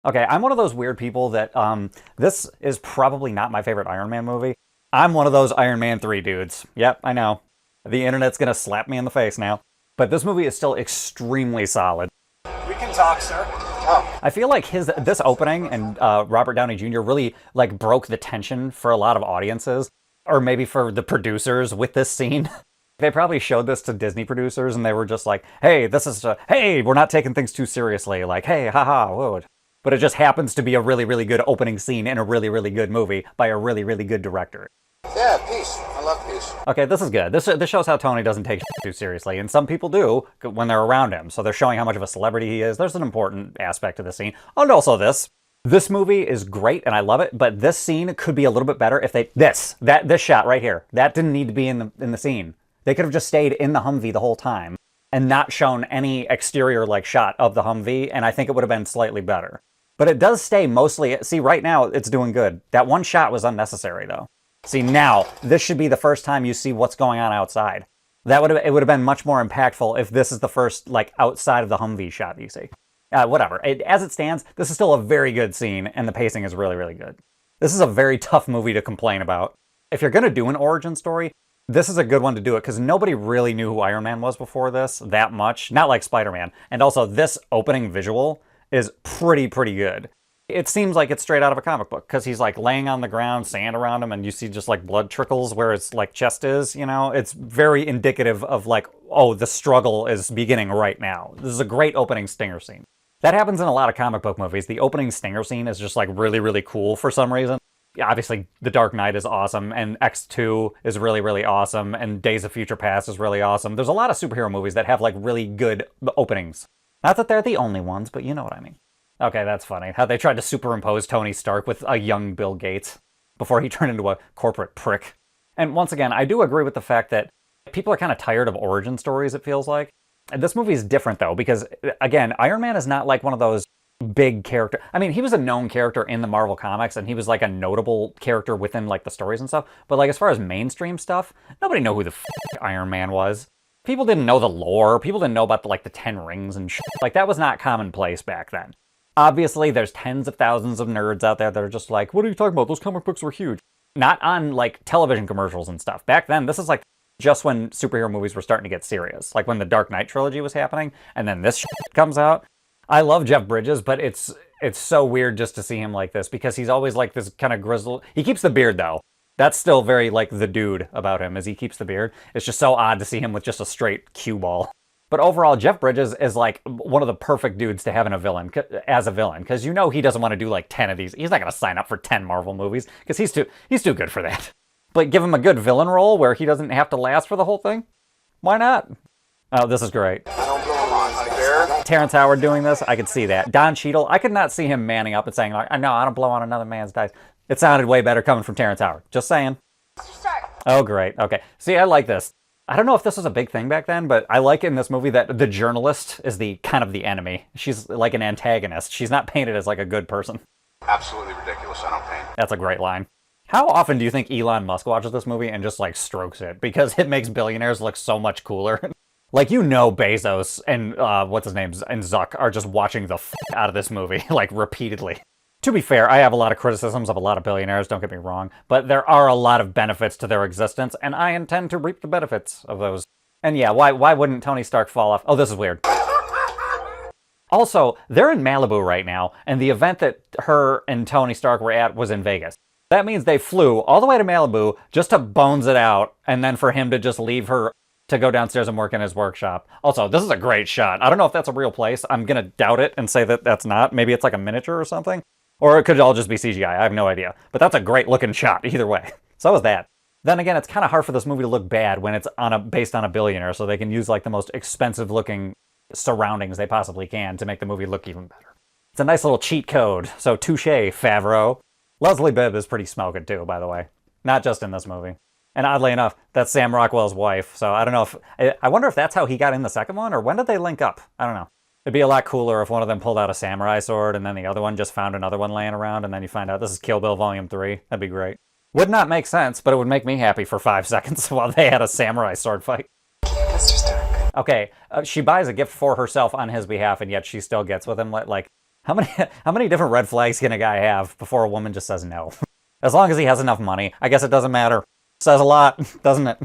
Okay, I'm one of those weird people that this is probably not my favorite Iron Man movie. I'm one of those Iron Man 3 dudes. Yep, I know. The internet's gonna slap me in the face now. But this movie is still extremely solid. We can talk, sir. Oh. I feel like this opening and Robert Downey Jr. really like broke the tension for a lot of audiences, or maybe for the producers with this scene. They probably showed this to Disney producers and they were just like, hey, hey, we're not taking things too seriously. Like, hey, haha, whoa. But it just happens to be a really, really good opening scene in a really, really good movie by a really, really good director. Yeah, peace. I love peace. Okay, this is good. This shows how Tony doesn't take too seriously, and some people do when they're around him. So they're showing how much of a celebrity he is. There's an important aspect to the scene. Oh, and also this. This movie is great, and I love it, but this scene could be a little bit better if they... This shot right here. That didn't need to be in the scene. They could have just stayed in the Humvee the whole time and not shown any exterior-like shot of the Humvee, and I think it would have been slightly better. But it does stay mostly... See, right now, it's doing good. That one shot was unnecessary, though. See, now, this should be the first time you see what's going on outside. It would have been much more impactful if this is the first, like, outside of the Humvee shot you see. Whatever. As it stands, this is still a very good scene, and the pacing is really, really good. This is a very tough movie to complain about. If you're going to do an origin story, this is a good one to do it, because nobody really knew who Iron Man was before this that much. Not like Spider-Man. And also, this opening visual is pretty good. It seems like it's straight out of a comic book, because he's like laying on the ground, sand around him, and you see just like blood trickles where his like chest is, you know? It's very indicative of like, oh, the struggle is beginning right now. This is a great opening stinger scene. That happens in a lot of comic book movies. The opening stinger scene is just like really, really cool for some reason. Obviously, The Dark Knight is awesome, and X2 is really, really awesome, and Days of Future Past is really awesome. There's a lot of superhero movies that have like really good openings. Not that they're the only ones, but you know what I mean. Okay, that's funny. How they tried to superimpose Tony Stark with a young Bill Gates before he turned into a corporate prick. And once again, I do agree with the fact that people are kind of tired of origin stories, it feels like. And this movie is different, though, because, again, Iron Man is not like one of those big character. I mean, he was a known character in the Marvel comics, and he was like a notable character within like the stories and stuff. But like as far as mainstream stuff, nobody knew who the Iron Man was. People didn't know the lore. People didn't know about the 10 rings and shit. Like that was not commonplace back then. Obviously, there's tens of thousands of nerds out there that are just like, what are you talking about? Those comic books were huge. Not on, like, television commercials and stuff. Back then, this is, like, just when superhero movies were starting to get serious. Like, when the Dark Knight trilogy was happening, and then this shit comes out. I love Jeff Bridges, but it's so weird just to see him like this, because he's always, like, this kind of grizzled... He keeps the beard, though. That's still very, like, the dude about him, is he keeps the beard. It's just so odd to see him with just a straight cue ball. But overall, Jeff Bridges is like one of the perfect dudes to have as a villain, because you know he doesn't want to do like 10 of these. He's not going to sign up for 10 Marvel movies, because he's too good for that. But give him a good villain role where he doesn't have to last for the whole thing. Why not? Oh, this is great. Terrence Howard doing this, I could see that. Don Cheadle, I could not see him manning up and saying like, no, I don't blow on another man's dice. It sounded way better coming from Terrence Howard. Just saying. Oh, great. Okay. See, I like this. I don't know if this was a big thing back then, but I like in this movie that the journalist is the kind of the enemy. She's like an antagonist. She's not painted as like a good person. Absolutely ridiculous. I don't paint. That's a great line. How often do you think Elon Musk watches this movie and just like strokes it? Because it makes billionaires look so much cooler. Like, you know, Bezos and what's his name, and Zuck are just watching the out of this movie, like repeatedly. To be fair, I have a lot of criticisms of a lot of billionaires, don't get me wrong, but there are a lot of benefits to their existence, and I intend to reap the benefits of those. And yeah, why wouldn't Tony Stark fall off? Oh, this is weird. Also, they're in Malibu right now, and the event that her and Tony Stark were at was in Vegas. That means they flew all the way to Malibu just to bones it out, and then for him to just leave her to go downstairs and work in his workshop. Also, this is a great shot. I don't know if that's a real place. I'm gonna doubt it and say that that's not. Maybe it's like a miniature or something. Or it could all just be CGI, I have no idea. But that's a great looking shot, either way. So is that. Then again, it's kind of hard for this movie to look bad when it's based on a billionaire, so they can use like the most expensive looking surroundings they possibly can to make the movie look even better. It's a nice little cheat code, so touche, Favreau. Leslie Bibb is pretty smoking too, by the way. Not just in this movie. And oddly enough, that's Sam Rockwell's wife, so I don't know if... I wonder if that's how he got in the second one, or when did they link up? I don't know. It'd be a lot cooler if one of them pulled out a samurai sword and then the other one just found another one laying around and then you find out this is Kill Bill Volume 3. That'd be great. Would not make sense, but it would make me happy for 5 seconds while they had a samurai sword fight. Mr. Stark. Okay, she buys a gift for herself on his behalf and yet she still gets with him. Like, How many different red flags can a guy have before a woman just says no? As long as he has enough money, I guess it doesn't matter. Says a lot, doesn't it?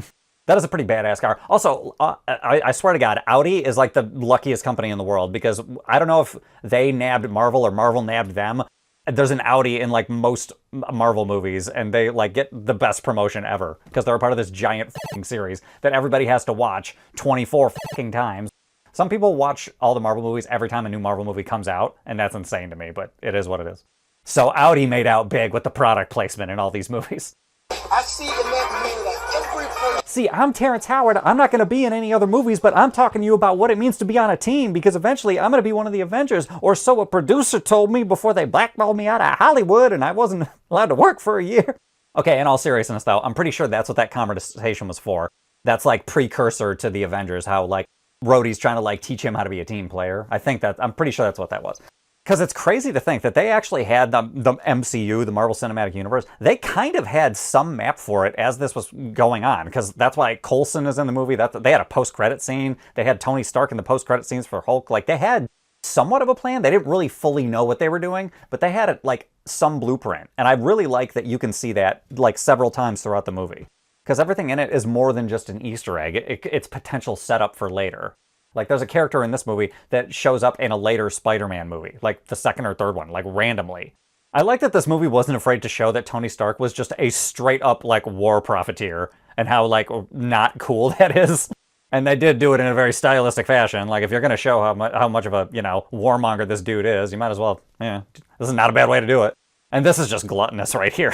That is a pretty badass car. Also, I swear to God, Audi is like the luckiest company in the world because I don't know if they nabbed Marvel or Marvel nabbed them. There's an Audi in like most Marvel movies, and they like get the best promotion ever because they're a part of this giant fucking series that everybody has to watch 24 fucking times. Some people watch all the Marvel movies every time a new Marvel movie comes out, and that's insane to me, but it is what it is. So Audi made out big with the product placement in all these movies. I see in that mirror every place. See, I'm Terrence Howard. I'm not going to be in any other movies, but I'm talking to you about what it means to be on a team because eventually I'm going to be one of the Avengers, or so a producer told me before they blackballed me out of Hollywood and I wasn't allowed to work for a year. Okay, in all seriousness though, I'm pretty sure that's what that conversation was for. That's like precursor to the Avengers, how like Rhodey's trying to like teach him how to be a team player. I'm pretty sure that's what that was. Because it's crazy to think that they actually had the MCU, the Marvel Cinematic Universe, they kind of had some map for it as this was going on. Because that's why Coulson is in the movie. They had a post-credit scene. They had Tony Stark in the post-credit scenes for Hulk. Like, they had somewhat of a plan. They didn't really fully know what they were doing, but they had, like, some blueprint. And I really like that you can see that, like, several times throughout the movie. Because everything in it is more than just an Easter egg. It's potential setup for later. Like, there's a character in this movie that shows up in a later Spider-Man movie, like the second or third one, like randomly. I like that this movie wasn't afraid to show that Tony Stark was just a straight-up, like, war profiteer, and how, like, not cool that is. And they did do it in a very stylistic fashion. Like, if you're going to show how much of a, you know, warmonger this dude is, you might as well, yeah, this is not a bad way to do it. And this is just gluttonous right here.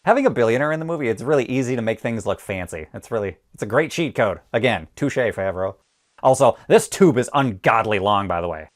Having a billionaire in the movie, it's really easy to make things look fancy. It's a great cheat code. Again, touche, Favreau. Also, this tube is ungodly long, by the way.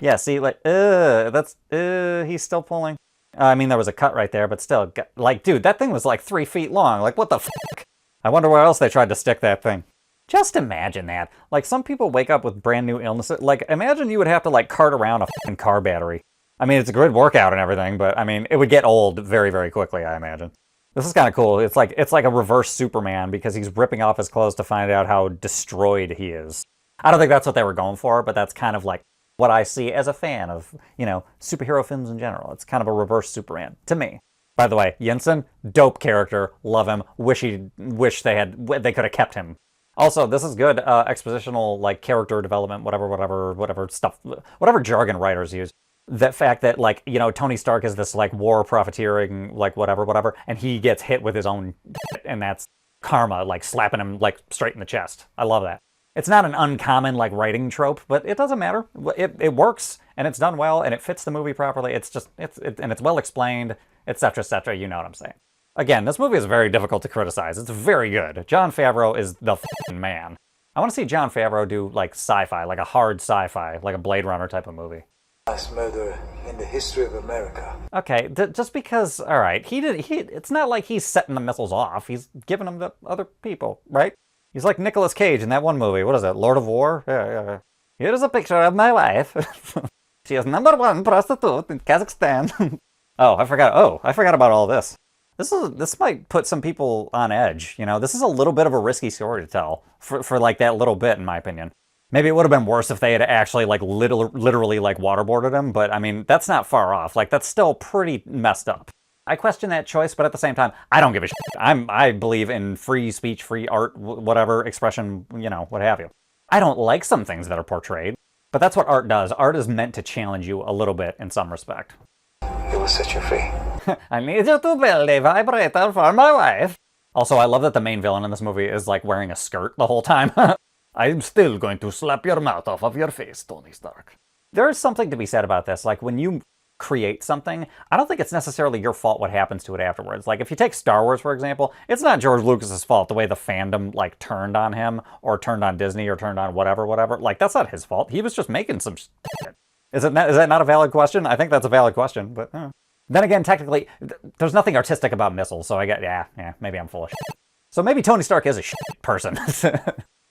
Yeah, see, like, he's still pulling. I mean, there was a cut right there, but still, like, dude, that thing was like 3 feet long. Like, what the fuck? I wonder where else they tried to stick that thing. Just imagine that. Like, some people wake up with brand new illnesses. Like, imagine you would have to, like, cart around a fucking car battery. I mean, it's a good workout and everything, but, I mean, it would get old very, very quickly, I imagine. This is kind of cool. It's like a reverse Superman because he's ripping off his clothes to find out how destroyed he is. I don't think that's what they were going for, but that's kind of like what I see as a fan of, you know, superhero films in general. It's kind of a reverse Superman to me. By the way, Yinsen, dope character, love him. Wish they could have kept him. Also, this is good expositional, like, character development, whatever stuff, whatever jargon writers use. The fact that, like, you know, Tony Stark is this, like, war profiteering, like, whatever, and he gets hit with his own shit, and that's karma, like, slapping him, like, straight in the chest. I love that. It's not an uncommon, like, writing trope, but it doesn't matter. It works, and it's done well, and it fits the movie properly. It's well explained, etc., you know what I'm saying. Again, this movie is very difficult to criticize. It's very good. Jon Favreau is the f***ing man. I want to see Jon Favreau do, like, sci-fi, like a hard sci-fi, like a Blade Runner type of movie. Last murder in the history of America. Okay, just because, all right, it's not like he's setting the missiles off. He's giving them to other people, right? He's like Nicolas Cage in that one movie. What is it, Lord of War? Yeah. Here's a picture of my wife. She is #1 prostitute in Kazakhstan. I forgot about all this. This might put some people on edge, you know? This is a little bit of a risky story to tell for like that little bit, in my opinion. Maybe it would have been worse if they had actually, like, literally, like, waterboarded him, but, I mean, that's not far off. Like, that's still pretty messed up. I question that choice, but at the same time, I don't give a shit. I believe in free speech, free art, whatever, expression, you know, what have you. I don't like some things that are portrayed, but that's what art does. Art is meant to challenge you a little bit in some respect. It will set you free. I need you to build a vibrator for my wife. Also, I love that the main villain in this movie is, like, wearing a skirt the whole time. I'm still going to slap your mouth off of your face, Tony Stark. There is something to be said about this. Like, when you create something, I don't think it's necessarily your fault what happens to it afterwards. Like, if you take Star Wars, for example, it's not George Lucas's fault the way the fandom, like, turned on him, or turned on Disney, or turned on whatever. Like, that's not his fault. He was just making some shit. Is that not a valid question? I think that's a valid question, but... Then again, technically, there's nothing artistic about missiles, so I get, yeah, maybe I'm full of shit. So maybe Tony Stark is a shit person.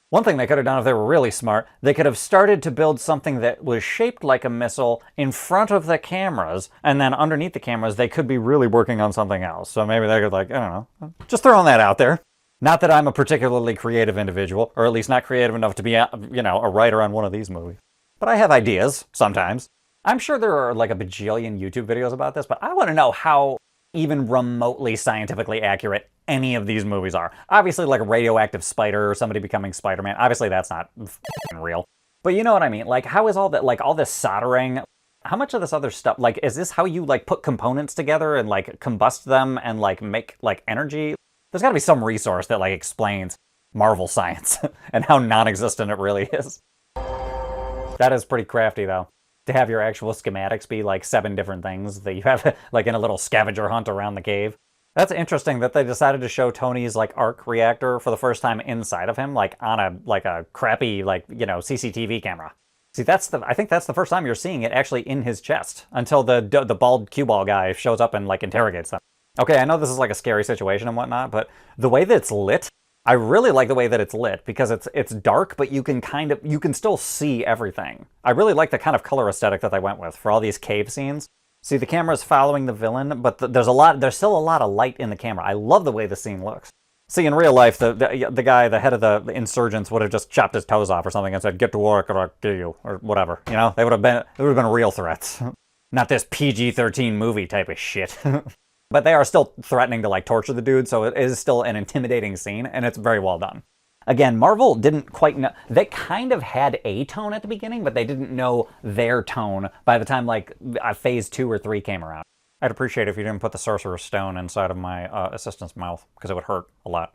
One thing they could have done if they were really smart, they could have started to build something that was shaped like a missile in front of the cameras, and then underneath the cameras, they could be really working on something else. So maybe they could, like, I don't know, just throwing that out there. Not that I'm a particularly creative individual, or at least not creative enough to be, you know, a writer on one of these movies. but I have ideas sometimes. I'm sure there are like a bajillion YouTube videos about this, but I want to know how even remotely scientifically accurate any of these movies are. Obviously, like a radioactive spider or somebody becoming Spider-Man, obviously that's not real. But you know what I mean? Like, how is all that, like, all this soldering, how much of this other stuff, like, is this how you, like, put components together and, like, combust them and, like, make, like, energy? There's gotta be some resource that, like, explains Marvel science and how non-existent it really is. That is pretty crafty, though. To have your actual schematics be, like, 7 different things that you have, like, in a little scavenger hunt around the cave. That's interesting that they decided to show Tony's, like, arc reactor for the first time inside of him, like, on a crappy, like, you know, CCTV camera. See, I think that's the first time you're seeing it actually in his chest, until the bald cue ball guy shows up and, like, interrogates them. Okay, I know this is, like, a scary situation and whatnot, but the way that it's lit, I really like the way that it's lit, because it's dark, but you can still see everything. I really like the kind of color aesthetic that they went with for all these cave scenes. See, the camera's following the villain, but there's still a lot of light in the camera. I love the way the scene looks. See, in real life, the guy, the head of the insurgents, would have just chopped his toes off or something and said, "Get to work or I'll kill you," or whatever. You know, it would have been real threats, not this PG-13 movie type of shit. But they are still threatening to, like, torture the dude, so it is still an intimidating scene, and it's very well done. Again, Marvel didn't quite know. They kind of had a tone at the beginning, but they didn't know their tone by the time, like, phase 2 or 3 came around. I'd appreciate it if you didn't put the Sorcerer's Stone inside of my assistant's mouth, because it would hurt a lot.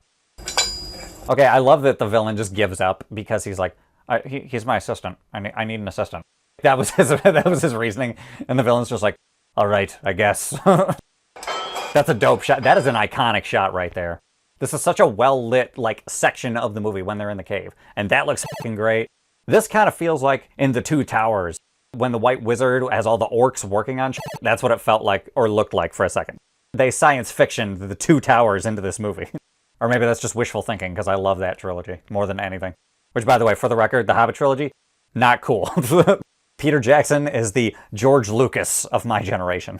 Okay, I love that the villain just gives up because he's like, he's my assistant. I need an assistant. That was his reasoning, and the villain's just like, all right, I guess. That's a dope shot. That is an iconic shot right there. This is such a well-lit, like, section of the movie when they're in the cave. And that looks fucking great. This kind of feels like in The Two Towers, when the White Wizard has all the orcs working on shit. That's what it felt like, or looked like for a second. They science fictioned The Two Towers into this movie. Or maybe that's just wishful thinking, because I love that trilogy more than anything. Which, by the way, for the record, the Hobbit trilogy, not cool. Peter Jackson is the George Lucas of my generation.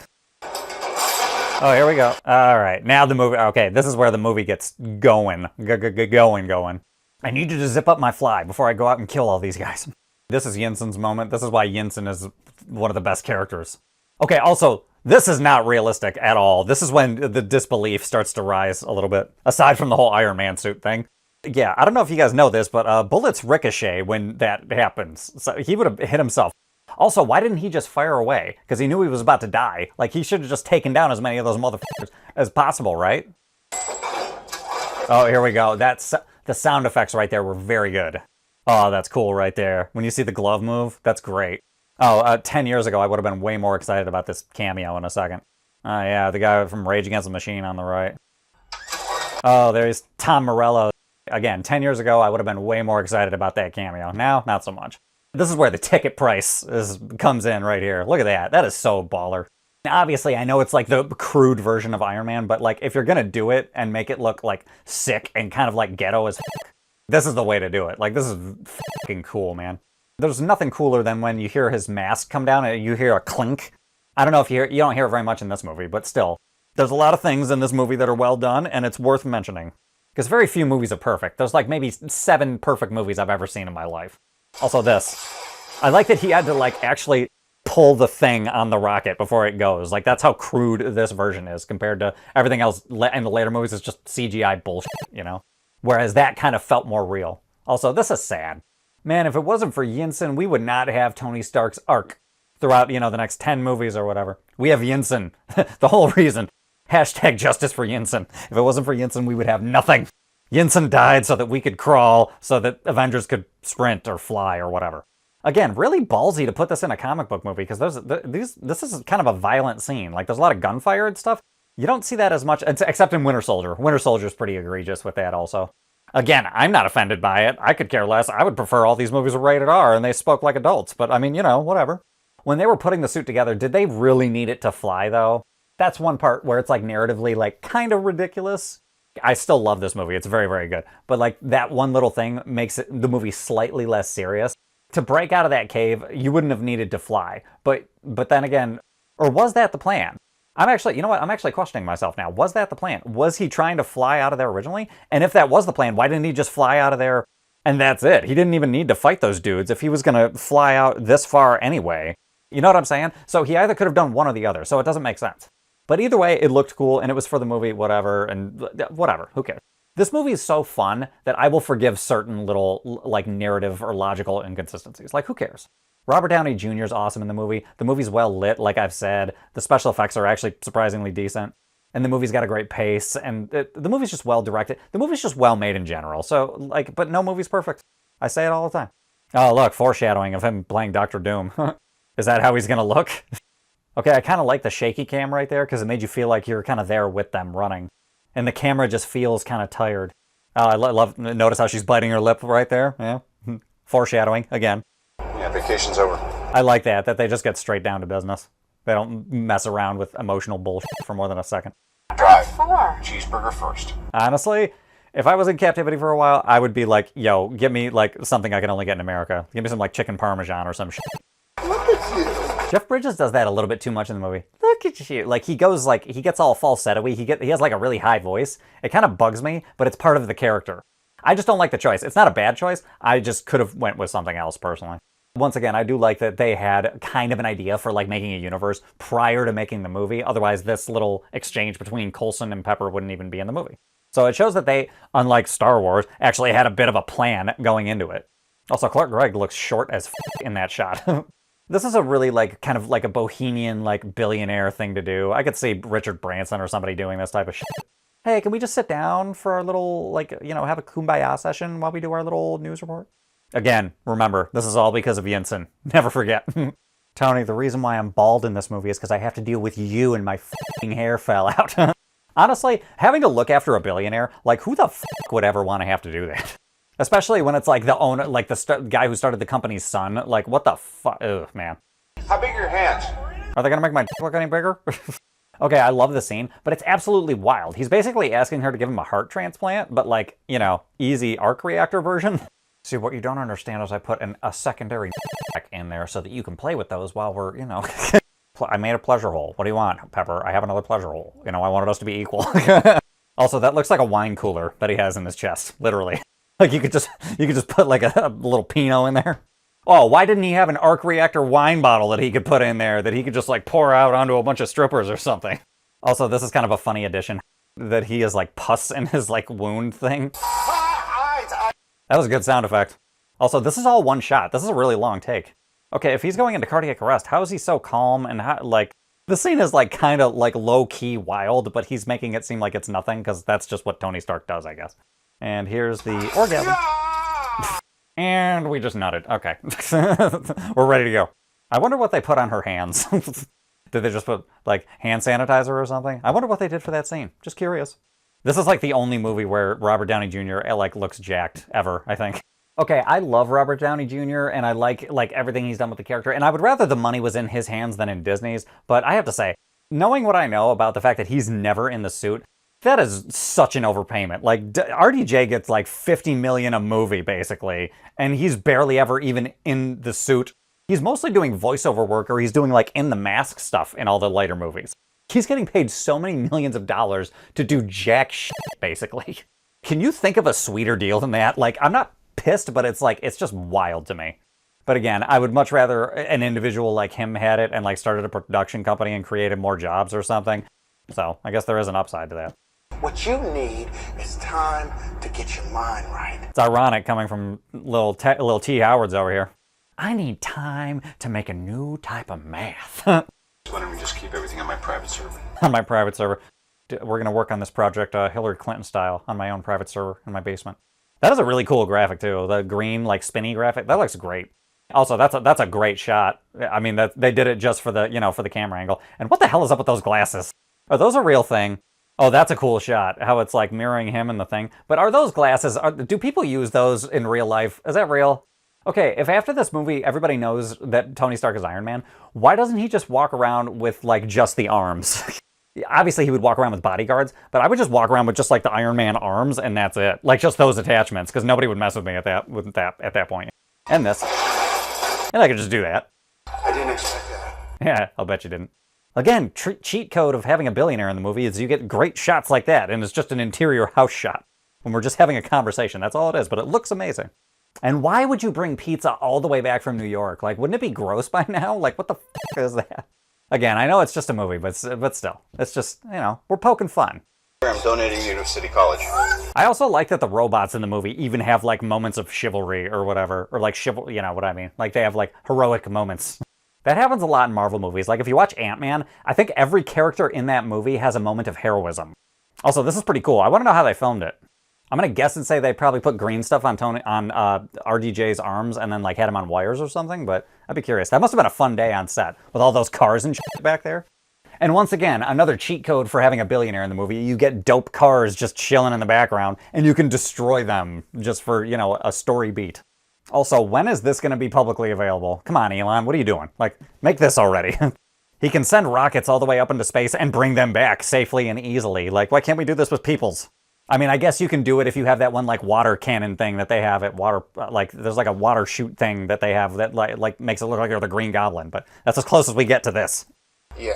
Oh, here we go. All right, now the movie. Okay, this is where the movie gets going. Going. I need you to zip up my fly before I go out and kill all these guys. This is Yinsen's moment. This is why Yinsen is one of the best characters. Okay, also, this is not realistic at all. This is when the disbelief starts to rise a little bit, aside from the whole Iron Man suit thing. Yeah, I don't know if you guys know this, but bullets ricochet when that happens. So he would have hit himself. Also, why didn't he just fire away? Because he knew he was about to die. Like, he should have just taken down as many of those motherfuckers as possible, right? Oh, here we go. The sound effects right there were very good. Oh, that's cool right there. When you see the glove move, that's great. Oh, 10 years ago, I would have been way more excited about this cameo in a second. Oh, yeah, the guy from Rage Against the Machine on the right. Oh, there's Tom Morello. Again, 10 years ago, I would have been way more excited about that cameo. Now, not so much. This is where the ticket price comes in right here. Look at that. That is so baller. Obviously, I know it's like the crude version of Iron Man, but like if you're going to do it and make it look like sick and kind of like ghetto as fuck, this is the way to do it. Like, this is fucking cool, man. There's nothing cooler than when you hear his mask come down and you hear a clink. I don't know if you don't hear it very much in this movie, but still. There's a lot of things in this movie that are well done, and it's worth mentioning. Because very few movies are perfect. There's like maybe 7 perfect movies I've ever seen in my life. Also this. I like that he had to like actually pull the thing on the rocket before it goes. Like, that's how crude this version is compared to everything else in the later movies. It's just CGI bullshit, you know? Whereas that kind of felt more real. Also, this is sad. Man, if it wasn't for Yinsen, we would not have Tony Stark's arc throughout, you know, the next 10 movies or whatever. We have Yinsen. The whole reason. Hashtag justice for Yinsen. If it wasn't for Yinsen, we would have nothing. Yinsen died so that we could crawl, so that Avengers could sprint or fly or whatever. Again, really ballsy to put this in a comic book movie, because this is kind of a violent scene. Like, there's a lot of gunfire and stuff. You don't see that as much, except in Winter Soldier. Winter Soldier's pretty egregious with that also. Again, I'm not offended by it. I could care less. I would prefer all these movies were rated R and they spoke like adults. But I mean, you know, whatever. When they were putting the suit together, did they really need it to fly, though? That's one part where it's like narratively like kind of ridiculous. I still love this movie. It's very, very good. But like that one little thing makes the movie slightly less serious. To break out of that cave, you wouldn't have needed to fly. But then again, or was that the plan? I'm actually, you know what? I'm actually questioning myself now. Was that the plan? Was he trying to fly out of there originally? And if that was the plan, why didn't he just fly out of there And that's it. He didn't even need to fight those dudes if he was going to fly out this far anyway. You know what I'm saying? So he either could have done one or the other, so it doesn't make sense. But either way, it looked cool, and it was for the movie, whatever, and whatever, who cares? This movie is so fun that I will forgive certain little, like, narrative or logical inconsistencies. Like, who cares? Robert Downey Jr. is awesome in the movie. The movie's well lit, like I've said. The special effects are actually surprisingly decent. And the movie's got a great pace, and the movie's just well directed. The movie's just well made in general. So, like, but no movie's perfect. I say it all the time. Oh, look, foreshadowing of him playing Doctor Doom. Is that how he's gonna look? Okay, I kind of like the shaky cam right there, because it made you feel like you're kind of there with them running. And the camera just feels kind of tired. Oh, I love, notice how she's biting her lip right there? Yeah. Foreshadowing, again. Yeah, vacation's over. I like that they just get straight down to business. They don't mess around with emotional bullshit for more than a second. Drive. Cheeseburger first. Honestly, if I was in captivity for a while, I would be like, yo, give me like something I can only get in America. Give me some like chicken parmesan or some shit. Look at you. Jeff Bridges does that a little bit too much in the movie. Look at you. Like, he goes like, he gets all falsetto-y. He has like a really high voice. It kind of bugs me, but it's part of the character. I just don't like the choice. It's not a bad choice. I just could have went with something else personally. Once again, I do like that they had kind of an idea for like making a universe prior to making the movie. Otherwise, this little exchange between Coulson and Pepper wouldn't even be in the movie. So it shows that they, unlike Star Wars, actually had a bit of a plan going into it. Also, Clark Gregg looks short as in that shot. This is a really like kind of like a bohemian like billionaire thing to do. I could see Richard Branson or somebody doing this type of shit. Hey, can we just sit down for our little like, you know, have a kumbaya session while we do our little news report? Again, remember, this is all because of Yinsen. Never forget. Tony, the reason why I'm bald in this movie is because I have to deal with you and my f***ing hair fell out. Honestly, having to look after a billionaire, like who the f*** would ever want to have to do that? Especially when it's like the owner, like the guy who started the company's son. Like, what the fuck? Ugh, man. How big are your hands? Are they gonna make my dick look any bigger? Okay, I love the scene, but it's absolutely wild. He's basically asking her to give him a heart transplant, but like, you know, easy arc reactor version. See, what you don't understand is I put a secondary in there so that you can play with those while we're, you know... I made a pleasure hole. What do you want, Pepper? I have another pleasure hole. You know, I wanted us to be equal. Also, that looks like a wine cooler that he has in his chest, literally. Like, you could just put like a little Pinot in there. Oh, why didn't he have an arc reactor wine bottle that he could put in there that he could just like pour out onto a bunch of strippers or something? Also, this is kind of a funny addition that he is like pus in his like wound thing. That was a good sound effect. Also, this is all one shot. This is a really long take. Okay, if he's going into cardiac arrest, how is he so calm and how, like, the scene is like kind of like low-key wild, but he's making it seem like it's nothing because that's just what Tony Stark does, I guess. And here's the orgasm. And we just nutted. Okay. We're ready to go. I wonder what they put on her hands. Did they just put, like, hand sanitizer or something? I wonder what they did for that scene. Just curious. This is like the only movie where Robert Downey Jr. like looks jacked ever, I think. Okay, I love Robert Downey Jr. and I like everything he's done with the character, and I would rather the money was in his hands than in Disney's, but I have to say, knowing what I know about the fact that he's never in the suit, that is such an overpayment. Like, RDJ gets like $50 million a movie, basically, and he's barely ever even in the suit. He's mostly doing voiceover work, or he's doing like in the mask stuff in all the later movies. He's getting paid so many millions of dollars to do jack shit, basically. Can you think of a sweeter deal than that? Like, I'm not pissed, but it's like, it's just wild to me. But again, I would much rather an individual like him had it and like started a production company and created more jobs or something. So I guess there is an upside to that. What you need is time to get your mind right. It's ironic coming from little T. Howard's over here. I need time to make a new type of math. Why don't we just keep everything on my private server? On my private server. We're going to work on this project Hillary Clinton style on my own private server in my basement. That is a really cool graphic too. The green, like spinny graphic. That looks great. Also, that's a great shot. I mean, they did it just for the, you know, for the camera angle. And what the hell is up with those glasses? Are those a real thing? Oh, that's a cool shot. How it's like mirroring him and the thing. But are those glasses, do people use those in real life? Is that real? Okay, if after this movie everybody knows that Tony Stark is Iron Man, why doesn't he just walk around with like just the arms? Obviously he would walk around with bodyguards, but I would just walk around with just like the Iron Man arms and that's it. Like just those attachments, because nobody would mess with me at that point. And this. And I could just do that. I didn't expect that. Yeah, I'll bet you didn't. Again, cheat code of having a billionaire in the movie is you get great shots like that, and it's just an interior house shot. When we're just having a conversation, that's all it is, but it looks amazing. And why would you bring pizza all the way back from New York? Like, wouldn't it be gross by now? Like, what the f is that? Again, I know it's just a movie, but still. It's just, you know, we're poking fun. I'm donating you to City College. I also like that the robots in the movie even have, like, moments of chivalry or whatever. Or, like, you know what I mean? Like, they have, like, heroic moments. That happens a lot in Marvel movies. Like, if you watch Ant-Man, I think every character in that movie has a moment of heroism. Also, this is pretty cool. I want to know how they filmed it. I'm going to guess and say they probably put green stuff on RDJ's arms and then, like, had him on wires or something, but I'd be curious. That must have been a fun day on set with all those cars and shit back there. And once again, another cheat code for having a billionaire in the movie. You get dope cars just chilling in the background, and you can destroy them just for, you know, a story beat. Also, when is this going to be publicly available? Come on, Elon, what are you doing? Like, make this already. He can send rockets all the way up into space and bring them back safely and easily. Like, why can't we do this with Peoples? I mean, I guess you can do it if you have that one, like, water cannon thing that they have at water, like, there's like a water shoot thing that they have that, like makes it look like they're the Green Goblin, but that's as close as we get to this. Yeah,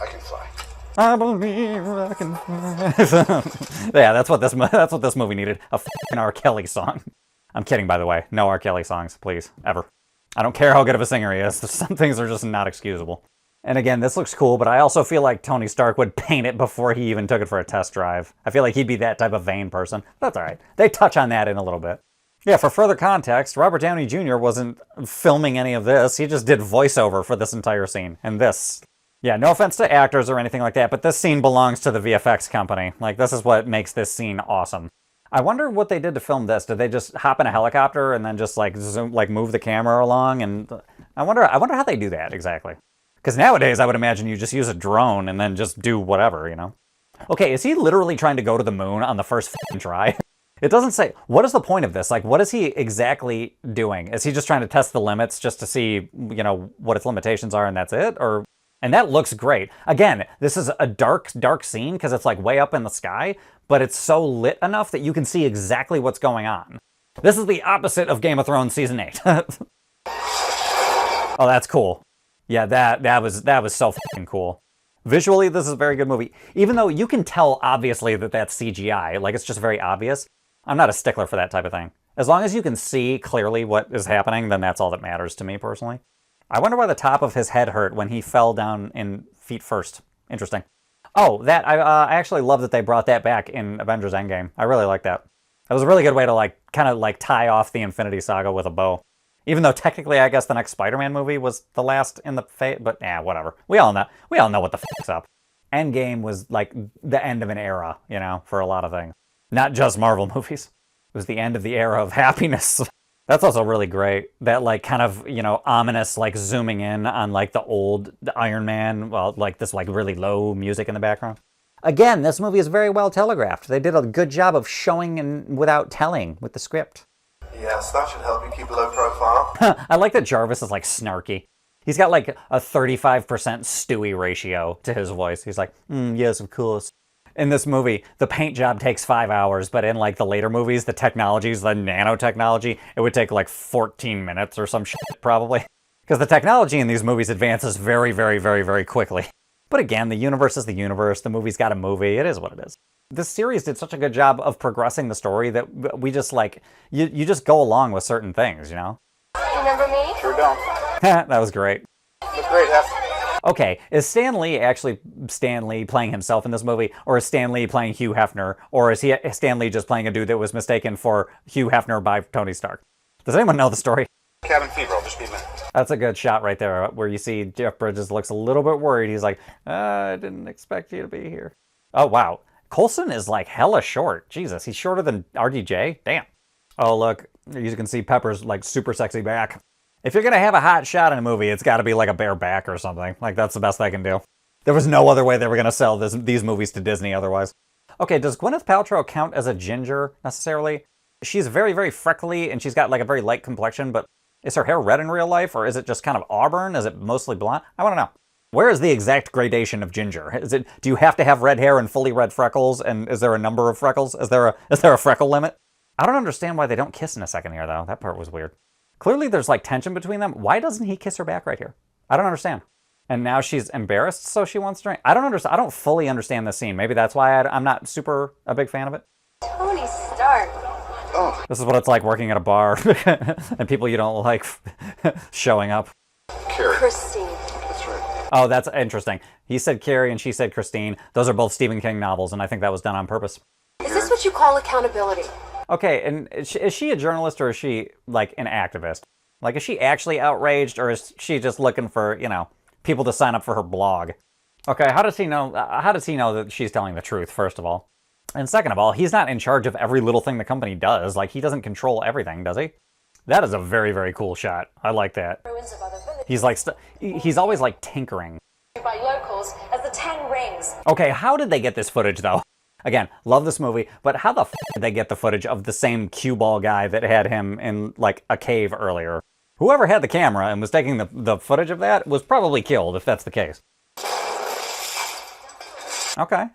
I can fly. I believe I can fly. Yeah, that's what this movie needed, a f***ing R. Kelly song. I'm kidding, by the way. No R. Kelly songs, please, ever. I don't care how good of a singer he is. Some things are just not excusable. And again, this looks cool, but I also feel like Tony Stark would paint it before he even took it for a test drive. I feel like he'd be that type of vain person. That's all right. They touch on that in a little bit. Yeah, for further context, Robert Downey Jr. wasn't filming any of this. He just did voiceover for this entire scene. And this. Yeah, no offense to actors or anything like that, but this scene belongs to the VFX company. Like, this is what makes this scene awesome. I wonder what they did to film this. Did they just hop in a helicopter and then just, like, zoom, like, move the camera along? And I wonder how they do that exactly. Because nowadays, I would imagine you just use a drone and then just do whatever, you know? Okay, is he literally trying to go to the moon on the first f***ing try? It doesn't say, what is the point of this? Like, what is he exactly doing? Is he just trying to test the limits just to see, you know, what its limitations are and that's it? Or, and that looks great. Again, this is a dark, dark scene because it's like way up in the sky, but it's so lit enough that you can see exactly what's going on. This is the opposite of Game of Thrones Season 8. Oh, that's cool. Yeah, that was so fucking cool. Visually, this is a very good movie. Even though you can tell, obviously, that that's CGI. Like, it's just very obvious. I'm not a stickler for that type of thing. As long as you can see clearly what is happening, then that's all that matters to me, personally. I wonder why the top of his head hurt when he fell down in feet first. Interesting. Oh, that, I actually love that they brought that back in Avengers Endgame. I really like that. That was a really good way to, like, kind of, like, tie off the Infinity Saga with a bow. Even though technically, I guess the next Spider-Man movie was the last in the but whatever. We all know what the fuck's up. Endgame was like the end of an era, you know, for a lot of things. Not just Marvel movies. It was the end of the era of happiness. That's also really great. That like kind of, you know, ominous like zooming in on like the Iron Man, well, like this like really low music in the background. Again, this movie is very well telegraphed. They did a good job of showing and without telling with the script. Yes, that should help you keep a low profile. I like that Jarvis is like snarky. He's got like a 35% Stewie ratio to his voice. He's like, yes, of course. In this movie, the paint job takes 5 hours, but in like the later movies, the technologies, the nanotechnology, it would take like 14 minutes or some shit probably. Because the technology in these movies advances very, very, very, very quickly. But again, the universe is the universe. The movie's got a movie. It is what it is. This series did such a good job of progressing the story that we just like, you just go along with certain things, you know? Remember me? Sure don't. That was great. That's great. Okay, is Stan Lee actually Stan Lee playing himself in this movie? Or is Stan Lee playing Hugh Hefner? Or is Stan Lee just playing a dude that was mistaken for Hugh Hefner by Tony Stark? Does anyone know the story? Cabin fever. I'll just be a minute. That's a good shot right there, where you see Jeff Bridges looks a little bit worried. He's like, I didn't expect you to be here. Oh, wow. Coulson is like hella short. Jesus, he's shorter than RDJ? Damn. Oh, look, you can see Pepper's like super sexy back. If you're going to have a hot shot in a movie, it's got to be like a bare back or something. Like, that's the best they can do. There was no other way they were going to sell these movies to Disney otherwise. Okay, does Gwyneth Paltrow count as a ginger, necessarily? She's very, very freckly, and she's got like a very light complexion, but is her hair red in real life, or is it just kind of auburn? Is it mostly blonde? I want to know. Where is the exact gradation of ginger? Do you have to have red hair and fully red freckles? And is there a number of freckles? Is there a freckle limit? I don't understand why they don't kiss in a second here, though. That part was weird. Clearly there's like tension between them. Why doesn't he kiss her back right here? I don't understand. And now she's embarrassed, so she wants to drink. I don't understand. I don't fully understand this scene. Maybe that's why I'm not a big fan of it. Tony Stark. Oh, This is what it's like working at a bar and people you don't like showing up. Carrie. Christine. That's right. Oh, that's interesting. He said Carrie and she said Christine. Those are both Stephen King novels, and I think that was done on purpose. Is this what you call accountability? Okay, and is she a journalist or is she, like, an activist? Like, is she actually outraged or is she just looking for, you know, people to sign up for her blog? Okay, how does he know that she's telling the truth, first of all? And second of all, he's not in charge of every little thing the company does. Like, he doesn't control everything, does he? That is a very, very cool shot. I like that. Ruins of other villages He's like, he's always like tinkering. by locals as the Ten Rings. Okay, how did they get this footage though? Again, love this movie, but how the f did they get the footage of the same cue ball guy that had him in like a cave earlier? Whoever had the camera and was taking the footage of that was probably killed if that's the case. Okay.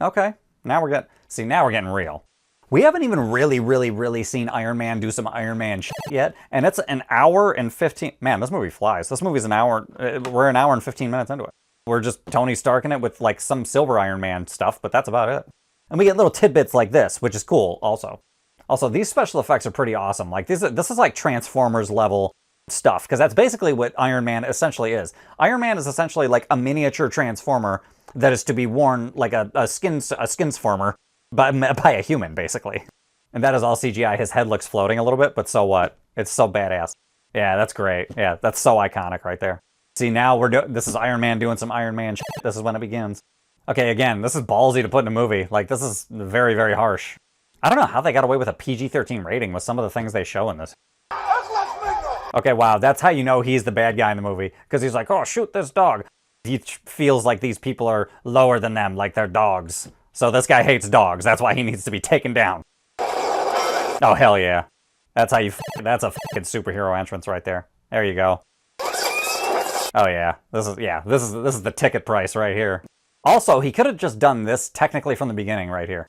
Now we're getting real. We haven't even really seen Iron Man do some Iron Man shit yet, and it's an hour and 15... Man, this movie flies. This movie's an hour... We're an hour and 15 minutes into it. We're just Tony Stark in it with, like, some Silver Iron Man stuff, but that's about it. And we get little tidbits like this, which is cool, also. Also, these special effects are pretty awesome. Like, this is like Transformers level stuff, because that's basically what Iron Man essentially is. Iron Man is essentially like a miniature Transformer that is to be worn like a skinsformer by a human, basically. And that is all CGI. His head looks floating a little bit, but so what? It's so badass. Yeah, that's great. Yeah, that's so iconic right there. See, now this is Iron Man doing some Iron Man shit. This is when it begins. Okay, again, this is ballsy to put in a movie. Like, this is very, very harsh. I don't know how they got away with a PG-13 rating with some of the things they show in this. Okay, wow, that's how you know he's the bad guy in the movie. Because he's like, oh, shoot this dog. He feels like these people are lower than them, like they're dogs. So this guy hates dogs. That's why he needs to be taken down. Oh, hell yeah. That's how that's a fucking superhero entrance right there. There you go. Oh yeah. This is the ticket price right here. Also, he could have just done this technically from the beginning right here.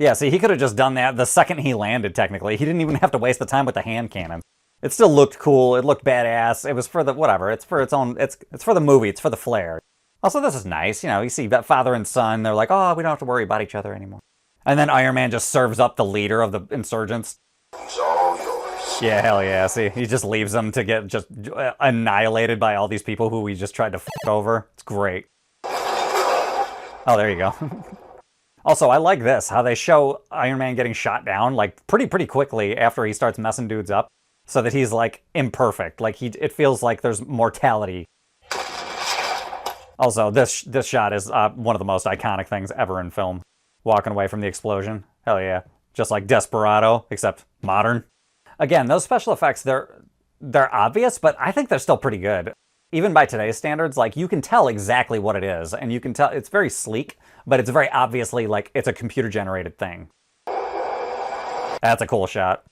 Yeah, see, he could have just done that the second he landed, technically. He didn't even have to waste the time with the hand cannon. It still looked cool, it looked badass, it was for the, whatever, it's for its own, it's for the movie, it's for the flair. Also, this is nice, you know, you see that father and son, they're like, oh, we don't have to worry about each other anymore. And then Iron Man just serves up the leader of the insurgents. He's all yours. Yeah, hell yeah, see, he just leaves them to get just annihilated by all these people who we just tried to f*** over. It's great. Oh, there you go. Also, I like this, how they show Iron Man getting shot down, like, pretty quickly after he starts messing dudes up, so that he's, like, imperfect. Like, it feels like there's mortality. Also, this shot is one of the most iconic things ever in film. Walking away from the explosion. Hell yeah. Just like Desperado, except modern. Again, those special effects, they're obvious, but I think they're still pretty good. Even by today's standards, like, you can tell exactly what it is, and you can tell it's very sleek, but it's very obviously, like, it's a computer-generated thing. That's a cool shot.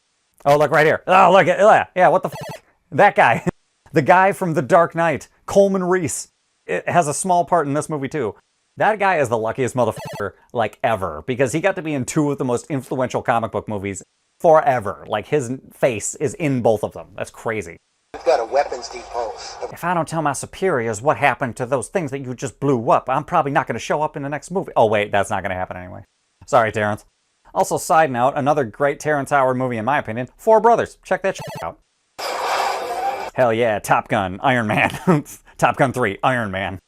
Oh, look, right here. Oh, look, yeah, what the f***? That guy. The guy from The Dark Knight, Coleman Reese. It has a small part in this movie, too. That guy is the luckiest motherfucker, like, ever, because he got to be in two of the most influential comic book movies forever. Like, his face is in both of them. That's crazy. We've got a weapons depot. If I don't tell my superiors what happened to those things that you just blew up, I'm probably not going to show up in the next movie. Oh, wait, that's not going to happen anyway. Sorry, Terrence. Also, side note, another great Terrence Howard movie, in my opinion, Four Brothers. Check that shit out. Hell yeah, Top Gun, Iron Man. Top Gun 3, Iron Man.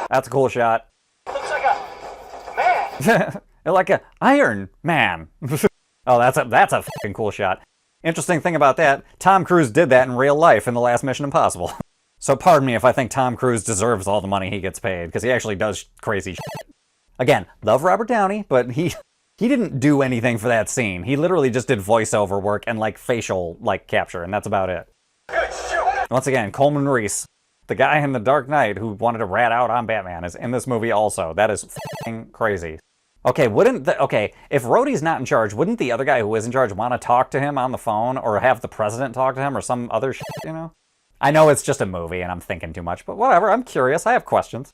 That's a cool shot. Looks like a man. Like a Iron Man. Oh, that's a fucking cool shot. Interesting thing about that, Tom Cruise did that in real life in the last Mission Impossible. So pardon me if I think Tom Cruise deserves all the money he gets paid, because he actually does crazy shit. Again, love Robert Downey, but he didn't do anything for that scene. He literally just did voiceover work and, like, facial, like, capture, and that's about it. Once again, Coleman Reese, the guy in The Dark Knight who wanted to rat out on Batman, is in this movie also. That is f***ing crazy. Okay, if Rhodey's not in charge, wouldn't the other guy who is in charge want to talk to him on the phone, or have the president talk to him, or some other shit, you know? I know it's just a movie and I'm thinking too much, but whatever, I'm curious, I have questions.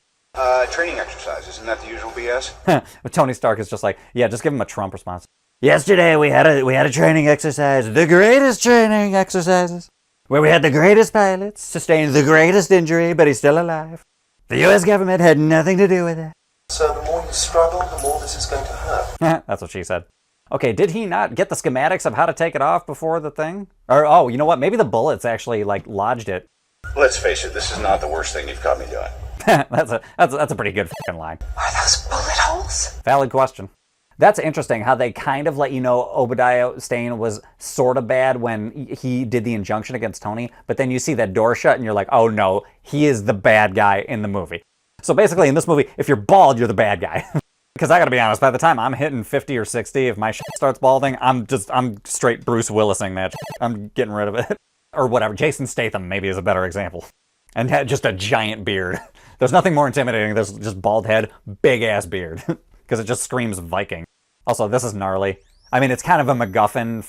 Training exercise, isn't that the usual BS? But Tony Stark is just like, yeah, just give him a Trump response. Yesterday we had a training exercise, the greatest training exercises, where we had the greatest pilot sustain the greatest injury, but he's still alive. The U.S. government had nothing to do with it. So the more you struggle, the more this is going to hurt. That's what she said. Okay, did he not get the schematics of how to take it off before the thing? Or, oh, you know what? Maybe the bullets actually, like, lodged it. Let's face it, this is not the worst thing you've caught me doing. that's a pretty good fucking line. Are those bullet holes? Valid question. That's interesting how they kind of let you know Obadiah Stane was sort of bad when he did the injunction against Tony, but then you see that door shut and you're like, oh no, he is the bad guy in the movie. So basically in this movie, if you're bald, you're the bad guy. Because I gotta be honest, by the time I'm hitting 50 or 60, if my shit starts balding, I'm straight Bruce Willising that shit. I'm getting rid of it. Or whatever. Jason Statham maybe is a better example. And had just a giant beard. There's nothing more intimidating. There's just bald head, big ass beard. Because it just screams Viking. Also, this is gnarly. I mean, it's kind of a MacGuffin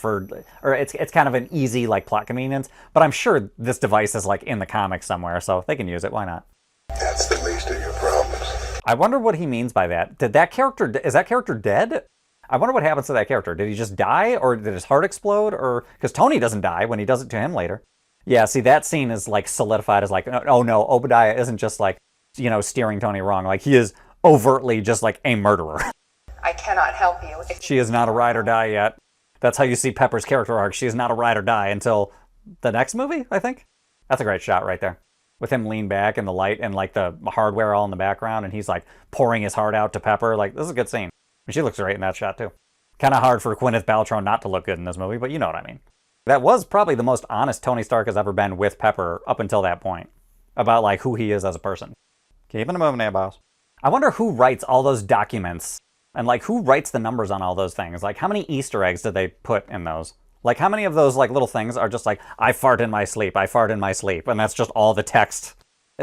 or it's kind of an easy like plot convenience, but I'm sure this device is like in the comics somewhere, so they can use it. Why not? That's the least of your problems. I wonder what he means by that. Is that character dead? I wonder what happens to that character. Did he just die, or did his heart explode, or because Tony doesn't die when he does it to him later? Yeah, see, that scene is like solidified as like, oh no, Obadiah isn't just like, you know, steering Tony wrong. Like he is overtly just like a murderer. I cannot help you. She is not a ride or die yet. That's how you see Pepper's character arc. She is not a ride or die until the next movie, I think. That's a great shot right there. With him lean back in the light and like the hardware all in the background, and he's like pouring his heart out to Pepper. Like, this is a good scene. And she looks great in that shot too. Kind of hard for Gwyneth Paltrow not to look good in this movie, but you know what I mean. That was probably the most honest Tony Stark has ever been with Pepper up until that point. About like who he is as a person. Keeping it moving there, boss. I wonder who writes all those documents. And like who writes the numbers on all those things? Like how many Easter eggs did they put in those? Like how many of those like little things are just like, I fart in my sleep, I fart in my sleep, and that's just all the text.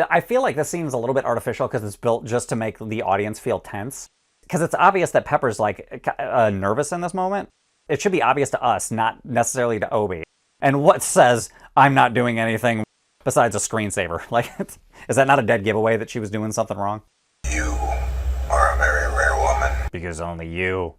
I feel like this seems a little bit artificial because it's built just to make the audience feel tense. Because it's obvious that Pepper's like nervous in this moment. It should be obvious to us, not necessarily to Obi. And what says, I'm not doing anything besides a screensaver? Like, is that not a dead giveaway that she was doing something wrong? You are a very rare woman. Because only you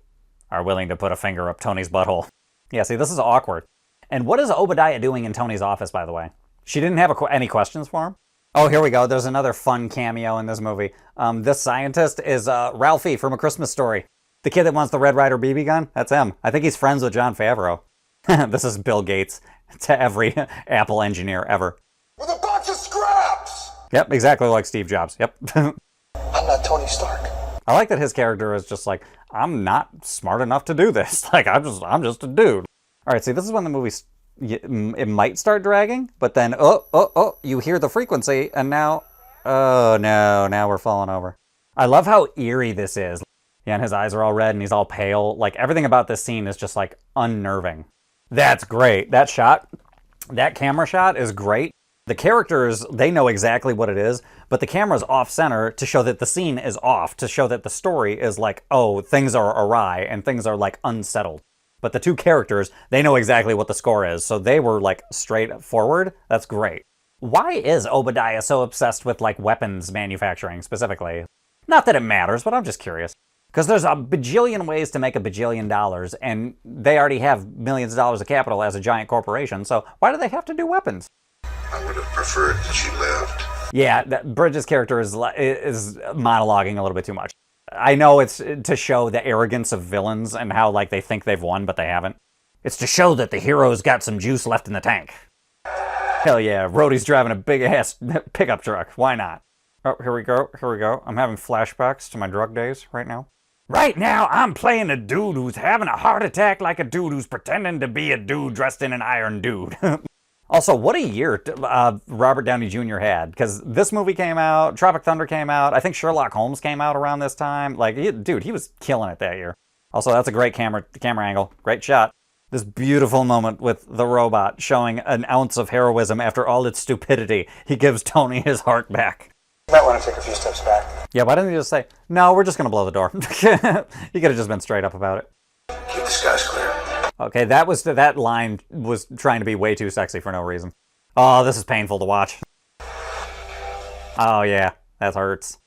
are willing to put a finger up Tony's butthole. Yeah, see, this is awkward. And what is Obadiah doing in Tony's office, by the way? She didn't have any questions for him? Oh, here we go. There's another fun cameo in this movie. This scientist is Ralphie from A Christmas Story. The kid that wants the Red Ryder BB gun? That's him. I think he's friends with Jon Favreau. This is Bill Gates to every Apple engineer ever. With a bunch of scraps! Yep, exactly like Steve Jobs. Yep. I'm not Tony Stark. I like that his character is just like, I'm not smart enough to do this. Like, I'm just a dude. All right, see, this is when the movie, it might start dragging, but then, you hear the frequency, and now, oh no, now we're falling over. I love how eerie this is. Yeah, and his eyes are all red, and he's all pale. Like, everything about this scene is just, like, unnerving. That's great. That shot, that camera shot is great. The characters, they know exactly what it is, but the camera's off-center to show that the scene is off, to show that the story is like, oh, things are awry and things are like unsettled. But the two characters, they know exactly what the score is, so they were like straightforward. That's great. Why is Obadiah so obsessed with like weapons manufacturing specifically? Not that it matters, but I'm just curious. Because there's a bajillion ways to make a bajillion dollars, and they already have millions of dollars of capital as a giant corporation, so why do they have to do weapons? I would have preferred that she lived. Yeah, Bridges' character is monologuing a little bit too much. I know it's to show the arrogance of villains and how like they think they've won, but they haven't. It's to show that the hero's got some juice left in the tank. Hell yeah, Rhodey's driving a big-ass pickup truck. Why not? Oh, here we go. I'm having flashbacks to my drug days right now. Right now, I'm playing a dude who's having a heart attack like a dude who's pretending to be a dude dressed in an iron dude. Also, what a year Robert Downey Jr. had, because this movie came out, Tropic Thunder came out, I think Sherlock Holmes came out around this time. Like, dude, he was killing it that year. Also, that's a great camera angle, great shot. This beautiful moment with the robot showing an ounce of heroism after all its stupidity. He gives Tony his heart back. You might want to take a few steps back. Yeah, why didn't he just say, no, we're just going to blow the door? He could have just been straight up about it. Keep the skies clear. Okay, that line was trying to be way too sexy for no reason. Oh, this is painful to watch. Oh yeah, that hurts.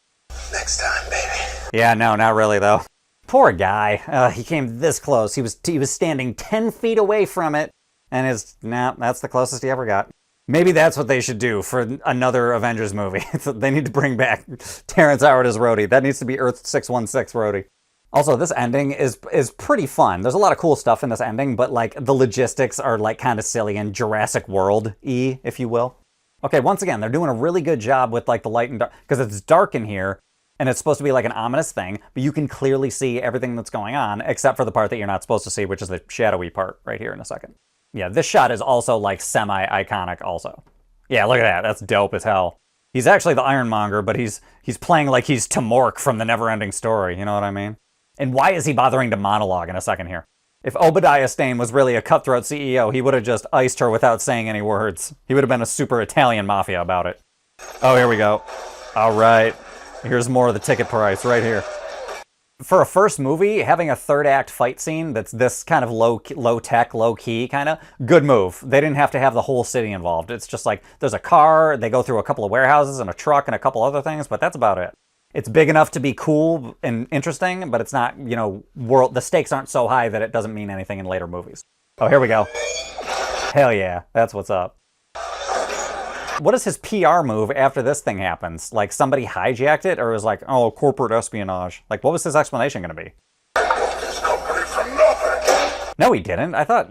Next time, baby. Yeah, no, not really though. Poor guy. He came this close. He was standing 10 feet away from it, and that's the closest he ever got. Maybe that's what they should do for another Avengers movie. They need to bring back Terrence Howard as Rhodey. That needs to be Earth 616 Rhodey. Also, this ending is pretty fun. There's a lot of cool stuff in this ending, but like the logistics are like kind of silly and Jurassic World-y, if you will. Okay, once again, they're doing a really good job with like the light and dark, because it's dark in here, and it's supposed to be like an ominous thing, but you can clearly see everything that's going on, except for the part that you're not supposed to see, which is the shadowy part right here in a second. Yeah, this shot is also like semi-iconic also. Yeah, look at that. That's dope as hell. He's actually the Ironmonger, but he's playing like he's Tamork from the Neverending Story, you know what I mean? And why is he bothering to monologue in a second here? If Obadiah Stane was really a cutthroat CEO, he would have just iced her without saying any words. He would have been a super Italian mafia about it. Oh, here we go. All right. Here's more of the ticket price right here. For a first movie, having a third act fight scene that's this kind of low tech, low key kind of, good move. They didn't have to have the whole city involved. It's just like there's a car, they go through a couple of warehouses and a truck and a couple other things, but that's about it. It's big enough to be cool and interesting, but it's not, you know, the stakes aren't so high that it doesn't mean anything in later movies. Oh, here we go. Hell yeah, that's what's up. What is his PR move after this thing happens? Like somebody hijacked it, or was like, oh, corporate espionage? Like, what was his explanation going to be? This company from nothing. No, he didn't. I thought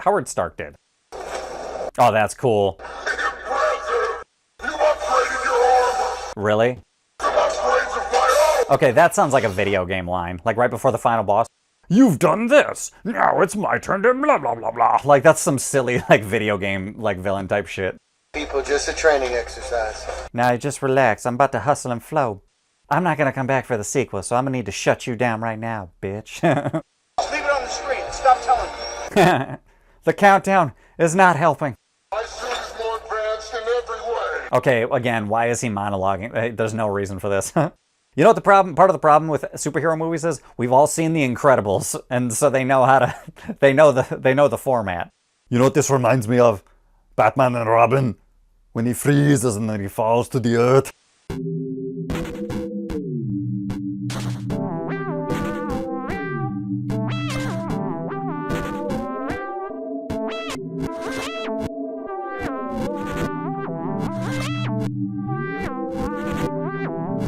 Howard Stark did. Oh, that's cool. Impressive. You upgraded your armor. Really? Some upgrades of my own. Okay, that sounds like a video game line. Like right before the final boss. You've done this. Now it's my turn to blah, blah, blah, blah. Like that's some silly like video game like villain type shit. People, just a training exercise. Now just relax. I'm about to hustle and flow. I'm not going to come back for the sequel, so I'm going to need to shut you down right now, bitch. Just leave it on the screen. Stop telling me. The countdown is not helping. My suit is more advanced in every way. Okay, again, why is he monologuing? There's no reason for this. You know what the problem? Part of the problem with superhero movies is we've all seen The Incredibles, and so they know how to. They know the format. You know what this reminds me of? Batman and Robin, when he freezes and then he falls to the earth.